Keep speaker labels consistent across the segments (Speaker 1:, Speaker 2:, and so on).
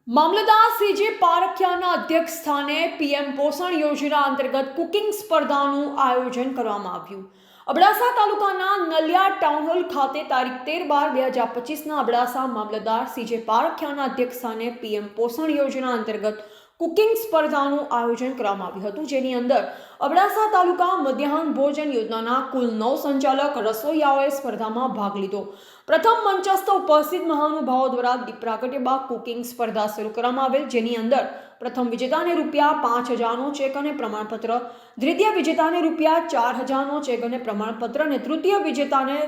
Speaker 1: મામલતદાર CJ પારખિયાના અધ્યક્ષ સ્થાને PM પોષણ યોજના અંતર્ગત કુકિંગ સ્પર્ધાનું આયોજન કરવામાં આવ્યું. અબડાસા તાલુકાના નલિયા ટાઉન હોલ ખાતે તારીખ 13/12/2025ના અબડાસા મામલતદાર સીજે પારખિયાના અધ્યક્ષ સ્થાને પીએમ પોષણ યોજના અંતર્ગત કુકિંગ સ્પર્ધાનું આયોજન કરવામાં આવ્યું હતું, જેની અંદર અબડાસા તાલુકા મધ્યાહન ભોજન યોજનાના કુલ 9 સંચાલક રસોઈયાઓએ સ્પર્ધામાં ભાગ લીધો. પ્રથમ મંચસ્થ ઉપસ્થિત મહાનુભાવો દ્વારા દીપ પ્રાગટ્ય બાદ કુકિંગ સ્પર્ધા શરૂ કરવામાં આવેલ, જેની અંદર પ્રથમ વિજેતાને ₹5,000નો ચેક અને પ્રમાણપત્ર, દ્વિતીય વિજેતાને ₹4,000નો ચેક અને પ્રમાણપત્ર અને તૃતીય વિજેતાને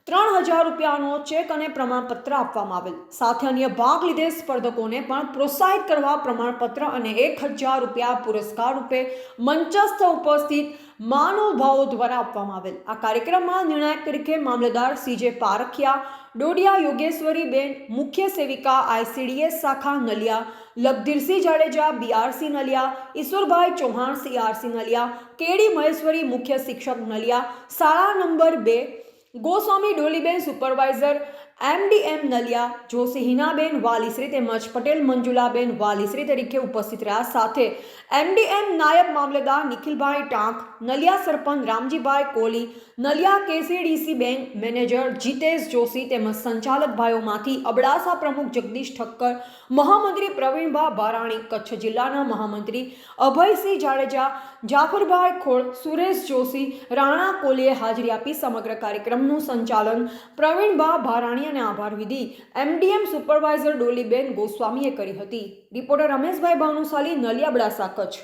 Speaker 1: ₹3,000નો ચેક અને પ્રમાણપત્ર આપવામાં આવેલ. સાથે અન્ય ભાગ લીધેલ સ્પર્ધકોને પણ પ્રોત્સાહિત કરવા પ્રમાણપત્ર અને ₹1,000 પુરસ્કાર રૂપે મંચસ્થ ઉપસ્થિત મહાનુભાવો દ્વારા આપવામાં આવેલ. આ કાર્યક્રમમાં નિર્ણાયક તરીકે મામલતદાર સીજે પારખિયા, ડોડિયા યોગેશ્વરીબેન, મુખ્ય સેવિકા ICDS શાખા નલિયા, લખધીરસિંહ જાડેજા BRC નલિયા, ઈશ્વરભાઈ ચૌહાણ CRC નલિયા, કેડી મહેશ્વરી મુખ્ય શિક્ષક નલિયા, શાળા નંબર 2, ગોસ્વામી ડોલીબેન સુપરવાઇઝર MDM નલિયા, જોશી હિનાબેન વાલીશ્રી તેમજ પટેલ મંજુલાબેન વાલીશ્રી તરીકે ઉપસ્થિત રહ્યા. સાથે MDM નાયબ મામલતદાર Nikhilbhai Tank, Naliya sarpanch Ramjibhai Koli, Naliya KCDC bank manager Jitesh Joshi તેમજ સંચાલક ભાઈઓમાંથી અબડાસા પ્રમુખ જગદીશ ઠક્કર, મહામંત્રી પ્રવીણભા બારાણી, કચ્છ જિલ્લાના મહામંત્રી અભયસિંહ જાડેજા, જાફરભાઈ ખોળ, સુરેશ જોશી, રાણા કોલીએ હાજરી આપી સમગ્ર કાર્યક્રમનું સંચાલન પ્રવીણભા બારાણી અને આભાર વિધિ MDM સુપરવાઇઝર ડોલીબેન ગોસ્વામીએ કરી હતી. રિપોર્ટર રમેશભાઈ ભાનુશાલી, નલિયા, અબડાસા, કચ્છ.